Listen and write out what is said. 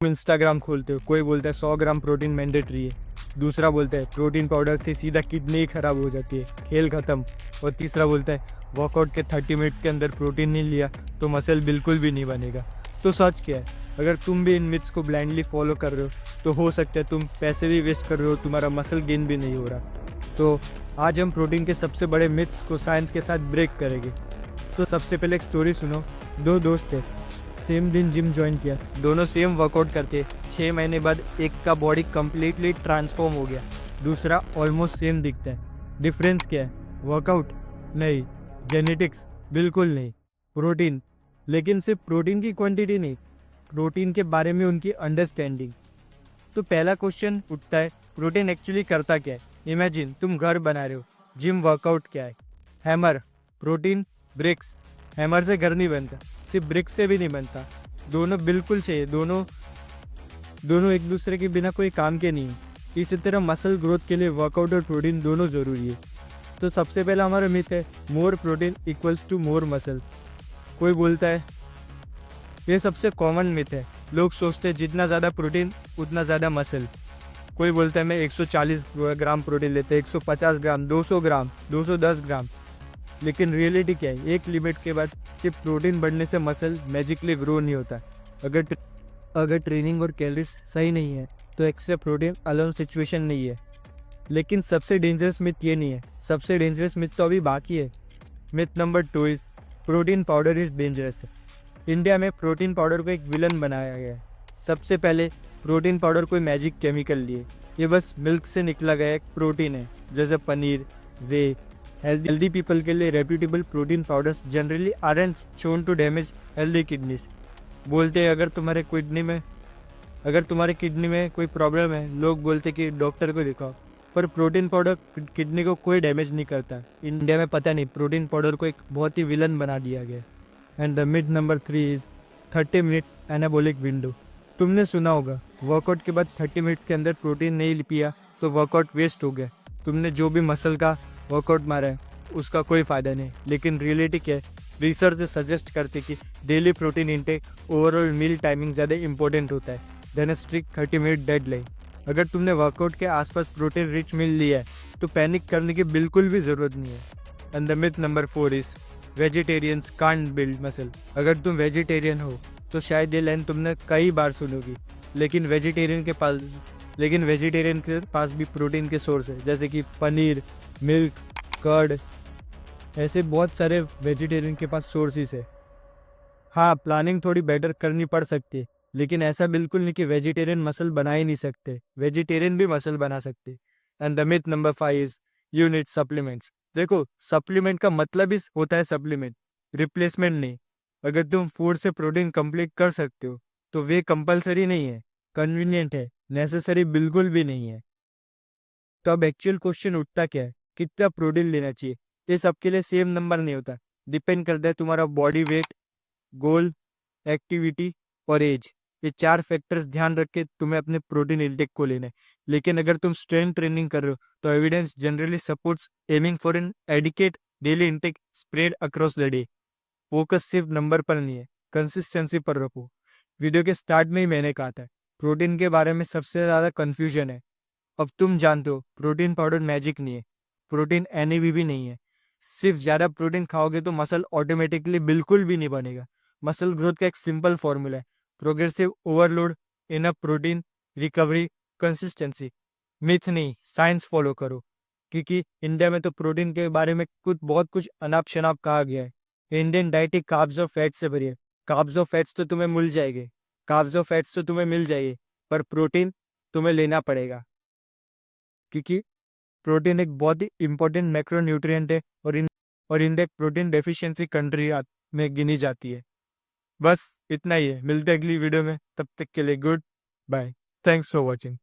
Instagram खोलते हो, कोई बोलता है 100 ग्राम प्रोटीन मैंडेटरी है, दूसरा बोलता है प्रोटीन पाउडर से सीधा किडनी ही खराब हो जाती है, खेल खत्म। और तीसरा बोलता है वर्कआउट के 30 मिनट के अंदर प्रोटीन नहीं लिया तो मसल बिल्कुल भी नहीं बनेगा। तो सच क्या है? अगर तुम भी इन मिथ्स को ब्लाइंडली फॉलो कर रहे हो तो हो सकता है तुम पैसे भी वेस्ट कर रहे हो, तुम्हारा मसल गेन भी नहीं हो रहा। तो आज हम प्रोटीन के सबसे बड़े मिथ्स को साइंस के साथ ब्रेक करेंगे। तो सबसे पहले एक स्टोरी सुनो। दो दोस्त थे, सेम दिन जिम ज्वाइन किया, दोनों सेम वर्कआउट करते। 6 महीने बाद एक का बॉडी कम्प्लीटली ट्रांसफॉर्म हो गया, दूसरा ऑलमोस्ट सेम दिखता है। डिफरेंस क्या है? वर्कआउट नहीं, जेनेटिक्स बिल्कुल नहीं, प्रोटीन। लेकिन सिर्फ प्रोटीन की क्वांटिटी नहीं, प्रोटीन के बारे में उनकी अंडरस्टैंडिंग। तो पहला क्वेश्चन उठता है, प्रोटीन एक्चुअली करता क्या है? इमेजिन तुम घर बना रहे हो, जिम वर्कआउट क्या है? Hammer, protein, BRICS. हैमर से घर नहीं बनता, सिर्फ ब्रिक्स से भी नहीं बनता। दोनों बिल्कुल चाहिए, दोनों दोनों एक दूसरे के बिना कोई काम के नहीं है। इसी तरह मसल ग्रोथ के लिए वर्कआउट और प्रोटीन दोनों ज़रूरी है। तो सबसे पहला हमारा मिथ है, more protein equals to more muscle. कोई बोलता है, ये सबसे कॉमन मिथ है, लोग सोचते हैं जितना ज़्यादा प्रोटीन उतना ज़्यादा मसल। कोई बोलता है मैं 140 ग्राम प्रोटीन लेते हैं, 150 ग्राम, 200 ग्राम, 210 ग्राम। लेकिन रियलिटी क्या है? एक लिमिट के बाद सिर्फ प्रोटीन बढ़ने से मसल मैजिकली ग्रो नहीं होता। अगर ट्रेनिंग और कैलोरीज सही नहीं है तो एक्स्ट्रा प्रोटीन अलोन सिचुएशन नहीं है। लेकिन सबसे डेंजरस मिथ ये नहीं है, सबसे डेंजरस मिथ तो अभी बाकी है। Myth number 2 is protein powder is dangerous. India में प्रोटीन पाउडर को एक विलन बनाया गया है। सबसे पहले प्रोटीन पाउडर कोई मैजिक केमिकल लिए, ये बस मिल्क से निकला गया एक प्रोटीन है, जैसे पनीर, वे। हेल्दी पीपल के लिए reputable protein powders generally aren't shown to damage healthy kidneys. बोलते हैं अगर तुम्हारे किडनी में कोई प्रॉब्लम है, लोग बोलते कि डॉक्टर को दिखाओ। पर प्रोटीन पाउडर किडनी को कोई डैमेज नहीं करता। इंडिया में पता नहीं प्रोटीन पाउडर को एक बहुत ही विलन बना दिया गया। And the myth number 3 is 30 minutes anabolic window. तुमने सुना होगा वर्कआउट के बाद 30 मिनट्स के अंदर प्रोटीन नहीं पिया तो वर्कआउट वेस्ट हो गया, तुमने जो भी मसल का वर्कआउट मारा है उसका कोई फ़ायदा नहीं। लेकिन रियलिटी क्या है? रिसर्च सजेस्ट करते कि daily protein intake overall meal timing ज़्यादा इंपॉर्टेंट होता है देन स्ट्रिक्ट 30 मिनट डेडलाइन। अगर तुमने वर्कआउट के आसपास प्रोटीन रिच मील लिया है तो पैनिक करने की बिल्कुल भी ज़रूरत नहीं है। And the myth number 4 is vegetarians can't build muscle. अगर तुम वेजिटेरियन हो तो शायद ये लाइन तुमने कई बार सुनोगी, लेकिन वेजिटेरियन के पास भी प्रोटीन के सोर्स है, जैसे कि पनीर, मिल्क, कर्ड। ऐसे बहुत सारे वेजिटेरियन के पास सोर्सेस है। हाँ, प्लानिंग थोड़ी बेटर करनी पड़ सकती है, लेकिन ऐसा बिल्कुल नहीं कि वेजिटेरियन मसल बना ही नहीं सकते, वेजिटेरियन भी मसल बना सकते। And the myth number 5 is you need supplements. देखो, सप्लीमेंट का मतलब ही होता है सप्लीमेंट, रिप्लेसमेंट नहीं। अगर तुम फूड से प्रोटीन कंप्लीट कर सकते हो तो वे कंपलसरी नहीं है, कन्वीनियंट है, नेसेसरी बिल्कुल भी नहीं है। तो अब एक्चुअल क्वेश्चन उठता क्या है, कितना प्रोटीन लेना चाहिए? ये सबके लिए सेम नंबर नहीं होता, डिपेंड करता है तुम्हारा बॉडी वेट, गोल, एक्टिविटी और एज। ये 4 फैक्टर्स ध्यान रख के तुम्हें अपने प्रोटीन इंटेक को लेना है। लेकिन अगर तुम स्ट्रेंथ ट्रेनिंग कर रहे हो तो evidence generally supports aiming for an adequate daily intake spread across the day. Focus सिर्फ नंबर पर नहीं है, कंसिस्टेंसी पर रखो। वीडियो के स्टार्ट में ही मैंने कहा था, प्रोटीन के बारे में सबसे ज़्यादा कन्फ्यूजन है। अब तुम जानते हो प्रोटीन पाउडर मैजिक नहीं है, प्रोटीन एनएबी भी नहीं है। सिर्फ ज़्यादा प्रोटीन खाओगे तो मसल ऑटोमेटिकली बिल्कुल भी नहीं बनेगा। मसल ग्रोथ का एक सिंपल फॉर्मूला है, progressive overload, enough protein, recovery, consistency. Myth नहीं, साइंस फॉलो करो। क्योंकि इंडिया में तो प्रोटीन के बारे में बहुत कुछ अनाप शनाप कहा गया है। इंडियन डाइट ही कार्ब्स और फैट्स से भरी है। कार्ब्स और फैट्स तो तुम्हें मिल जाएंगे, पर प्रोटीन तुम्हें लेना पड़ेगा, क्योंकि प्रोटीन एक बहुत ही इंपॉर्टेंट मैक्रोन्यूट्रिएंट है और इंडिया एक प्रोटीन डेफिशिएंसी कंट्री में गिनी जाती है। बस इतना ही है, मिलते हैं अगली वीडियो में, तब तक के लिए goodbye, thanks for watching.